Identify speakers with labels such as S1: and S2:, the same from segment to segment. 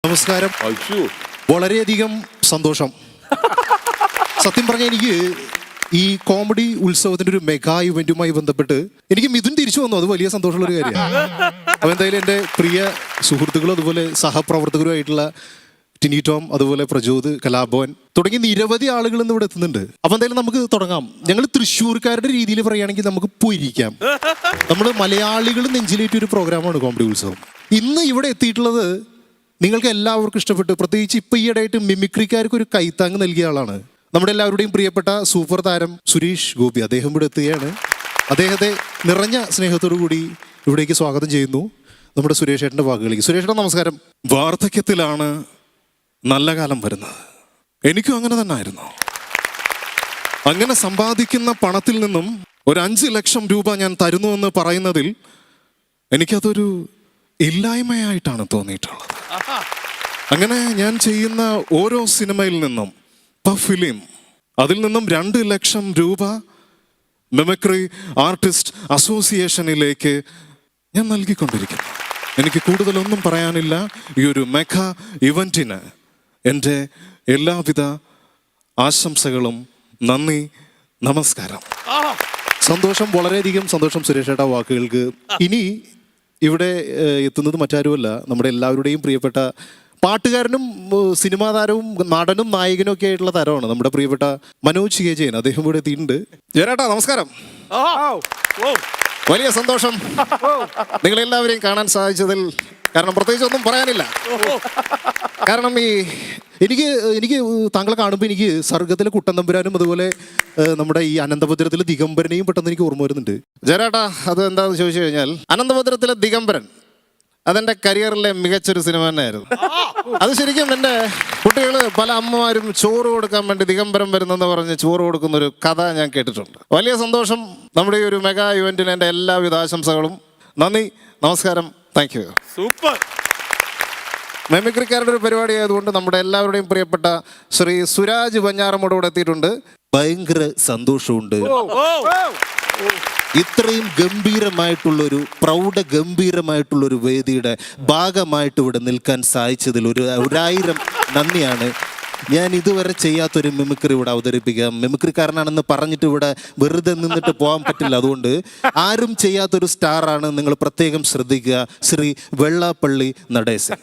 S1: നമസ്കാരം. വളരെയധികം സന്തോഷം. സത്യം പറഞ്ഞാൽ എനിക്ക് ഈ കോമഡി ഉത്സവത്തിന്റെ ഒരു മെഗാ ഇവന്റുമായി ബന്ധപ്പെട്ട് എനിക്ക് മിഥുൻ തിരിച്ചു വന്നു. അത് വലിയ സന്തോഷമുള്ള ഒരു കാര്യമാണ്. അപ്പോൾ എന്തായാലും എൻ്റെ പ്രിയ സുഹൃത്തുക്കളും അതുപോലെ സഹപ്രവർത്തകരുമായിട്ടുള്ള ടിനി ടോം, അതുപോലെ പ്രചോദ്, കലാഭവൻ തുടങ്ങി നിരവധി ആളുകൾ ഇന്ന് ഇവിടെ എത്തുന്നുണ്ട്. അപ്പോൾ എന്തായാലും നമുക്ക് തുടങ്ങാം. ഞങ്ങൾ തൃശ്ശൂർക്കാരുടെ രീതിയിൽ പറയുകയാണെങ്കിൽ നമുക്ക് പോയിരിക്കാം. നമ്മൾ മലയാളികൾ നെഞ്ചിലേറ്റ ഒരു പ്രോഗ്രാമാണ് കോമഡി ഉത്സവം. ഇന്ന് ഇവിടെ എത്തിയിട്ടുള്ളത് നിങ്ങൾക്ക് എല്ലാവർക്കും ഇഷ്ടപ്പെട്ടു. പ്രത്യേകിച്ച് ഇപ്പം ഈയിടെയായിട്ട് മിമിക്രിക്കാർക്ക് ഒരു കൈത്താങ് നൽകിയ ആളാണ് നമ്മുടെ എല്ലാവരുടെയും പ്രിയപ്പെട്ട സൂപ്പർ താരം സുരേഷ് ഗോപി. അദ്ദേഹം ഇവിടെ എത്തുകയാണ്. അദ്ദേഹത്തെ നിറഞ്ഞ സ്നേഹത്തോടു കൂടി ഇവിടേക്ക് സ്വാഗതം ചെയ്യുന്നു. നമ്മുടെ സുരേഷ് ഏട്ടൻ്റെ വാക്കുകളിലേക്ക്. സുരേഷ് ഏട്ടൻ നമസ്കാരം. വാർദ്ധക്യത്തിലാണ് നല്ല കാലം വരുന്നത്. എനിക്കും അങ്ങനെ തന്നെ ആയിരുന്നു. അങ്ങനെ സമ്പാദിക്കുന്ന പണത്തിൽ നിന്നും ഒരു 5 ലക്ഷം രൂപ ഞാൻ തരുന്നുവെന്ന് പറയുന്നതിൽ എനിക്കതൊരു ഇല്ലായ്മയായിട്ടാണ് തോന്നിയിട്ടുള്ളത്. അങ്ങനെ ഞാൻ ചെയ്യുന്ന ഓരോ സിനിമയിൽ നിന്നും ഫിലിം അതിൽ നിന്നും 2 ലക്ഷം രൂപ മിമിക്രി ആർട്ടിസ്റ്റ് അസോസിയേഷനിലേക്ക് ഞാൻ നൽകിക്കൊണ്ടിരിക്കുന്നു. എനിക്ക് കൂടുതലൊന്നും പറയാനില്ല. ഈ ഒരു മെഗാ ഇവന്റിന് എൻ്റെ എല്ലാവിധ ആശംസകളും. നന്ദി, നമസ്കാരം. സന്തോഷം, വളരെയധികം സന്തോഷം സുരേഷ് ഏട്ടാ വാക്കുകൾക്ക്. ഇനി ഇവിടെ എത്തുന്നത് മറ്റാരുമല്ല, നമ്മുടെ എല്ലാവരുടെയും പ്രിയപ്പെട്ട പാട്ടുകാരനും സിനിമാ താരവും നടനും നായകനും ഒക്കെ ആയിട്ടുള്ള താരമാണ് നമ്മുടെ പ്രിയപ്പെട്ട മനോജ് കെ ജയൻ. അദ്ദേഹം ഇവിടെ എത്തിയിട്ടുണ്ട്. ജയരാട്ടാ നമസ്കാരം. വലിയ സന്തോഷം നിങ്ങളെല്ലാവരെയും കാണാൻ സാധിച്ചതിൽ. കാരണം പ്രത്യേകിച്ച് ഒന്നും പറയാനില്ല. കാരണം എനിക്ക് താങ്കളെ കാണുമ്പോൾ എനിക്ക് സർഗത്തിലെ കുട്ടന്തമ്പുരാനും അതുപോലെ നമ്മുടെ ഈ അനന്തഭദ്രത്തിലെ ദിഗംബരനെയും പെട്ടെന്ന് എനിക്ക് ഓർമ്മ വരുന്നുണ്ട്. ജയരാട്ടാ അത് എന്താണെന്ന് ചോദിച്ചു കഴിഞ്ഞാൽ, അനന്തഭദ്രത്തിലെ ദിഗംബരൻ അതെൻ്റെ കരിയറിലെ മികച്ചൊരു സിനിമ തന്നെയായിരുന്നു. അത് ശരിക്കും എൻ്റെ കുട്ടികൾ പല അമ്മമാരും ചോറ് കൊടുക്കാൻ വേണ്ടി ദിഗംബരം വരുന്നെന്ന് പറഞ്ഞ് ചോറ് കൊടുക്കുന്നൊരു കഥ ഞാൻ കേട്ടിട്ടുണ്ട്. വലിയ സന്തോഷം. നമ്മുടെ ഈ ഒരു മെഗാ ഇവന്റിന് എൻ്റെ എല്ലാവിധ ആശംസകളും. നന്ദി, നമസ്കാരം, താങ്ക് യു.
S2: സൂപ്പർ.
S1: മെമിക്രിക്കാരുടെ ഒരു പരിപാടി ആയതുകൊണ്ട് നമ്മുടെ എല്ലാവരുടെയും പ്രിയപ്പെട്ട ശ്രീ സുരാജ് ബഞ്ഞാറമ്മൂടെ ഇവിടെ എത്തിയിട്ടുണ്ട്. ഭയങ്കര സന്തോഷമുണ്ട്. ഇത്രയും ഗംഭീരമായിട്ടുള്ളൊരു ഗംഭീരമായിട്ടുള്ളൊരു വേദിയുടെ ഭാഗമായിട്ട് ഇവിടെ നിൽക്കാൻ സാധിച്ചതിൽ 1000 നന്ദിയാണ്. ഞാൻ ഇതുവരെ ചെയ്യാത്തൊരു മിമിക്രി ഇവിടെ അവതരിപ്പിക്കാം. മിമിക്രിക്കാരനാണെന്ന് പറഞ്ഞിട്ട് ഇവിടെ വെറുതെ നിന്നിട്ട് പോകാൻ പറ്റില്ല. അതുകൊണ്ട് ആരും ചെയ്യാത്തൊരു സ്റ്റാറാണ്. നിങ്ങൾ പ്രത്യേകം ശ്രദ്ധിക്കുക. ശ്രീ വെള്ളാപ്പള്ളി നടേശൻ.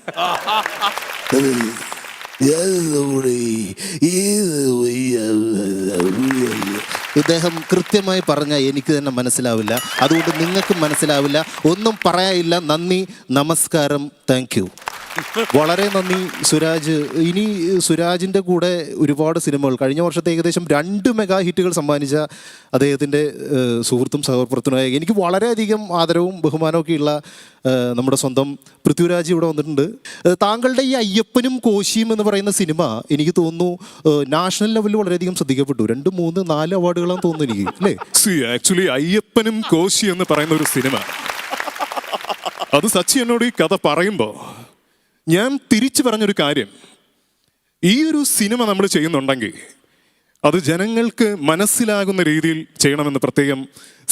S1: ഇദ്ദേഹം കൃത്യമായി പറഞ്ഞാൽ എനിക്ക് തന്നെ മനസ്സിലാവില്ല. അതുകൊണ്ട് നിങ്ങൾക്കും മനസ്സിലാവില്ല. ഒന്നും പറയാനില്ല. നന്ദി, നമസ്കാരം, താങ്ക് യു. വളരെ നന്ദി സുരാജ്. ഇനി സുരാജിൻ്റെ കൂടെ ഒരുപാട് സിനിമകൾ കഴിഞ്ഞ വർഷത്തെ ഏകദേശം 2 മെഗാ ഹിറ്റുകൾ സമ്മാനിച്ച അദ്ദേഹത്തിൻ്റെ സുഹൃത്തും സഹപ്രവർത്തനമായ എനിക്ക് വളരെയധികം ആദരവും ബഹുമാനമൊക്കെ ഉള്ള നമ്മുടെ സ്വന്തം പൃഥ്വിരാജ് ഇവിടെ വന്നിട്ടുണ്ട്. താങ്കളുടെ ഈ അയ്യപ്പനും കോശിയും എന്ന് പറയുന്ന സിനിമ എനിക്ക് തോന്നുന്നു നാഷണൽ ലെവലിൽ വളരെയധികം ശ്രദ്ധിക്കപ്പെട്ടു. 2, 3, 4 അവാർഡുകളാണെന്ന് തോന്നുന്നു എനിക്ക്, അല്ലേ?
S2: ആക്ച്വലി അയ്യപ്പനും കോശി എന്ന് പറയുന്ന ഒരു സിനിമ, അത് സച്ചി എന്നോട് ഈ കഥ പറയുമ്പോൾ ഞാൻ തിരിച്ചു പറഞ്ഞൊരു കാര്യം, ഈ ഒരു സിനിമ നമ്മൾ ചെയ്യുന്നുണ്ടെങ്കിൽ അത് ജനങ്ങൾക്ക് മനസ്സിലാകുന്ന രീതിയിൽ ചെയ്യണമെന്ന് പ്രത്യേകം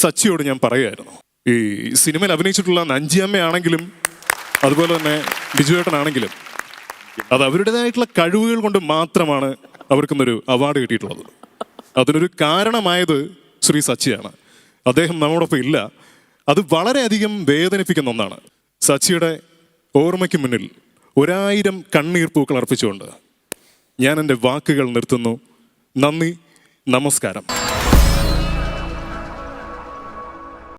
S2: സച്ചിയോട് ഞാൻ പറയുമായിരുന്നു. ഈ സിനിമയിൽ അഭിനയിച്ചിട്ടുള്ള നഞ്ചിയമ്മയാണെങ്കിലും അതുപോലെ തന്നെ ബിജുവേട്ടനാണെങ്കിലും അത് അവരുടേതായിട്ടുള്ള കഴിവുകൾ കൊണ്ട് മാത്രമാണ് അവർക്കൊന്നൊരു അവാർഡ് കിട്ടിയിട്ടുള്ളത്. അതിനൊരു കാരണമായത് ശ്രീ സച്ചിയാണ്. അദ്ദേഹം നമ്മോടൊപ്പം ഇല്ല. അത് വളരെയധികം വേദനിപ്പിക്കുന്ന ഒന്നാണ്. സച്ചിയുടെ ഓർമ്മയ്ക്ക് മുന്നിൽ 1000 കണ്ണീർ പൂക്കൾ അർപ്പിച്ചുകൊണ്ട് ഞാൻ എൻ്റെ വാക്കുകൾ നിർത്തുന്നു. നന്ദി, നമസ്കാരം.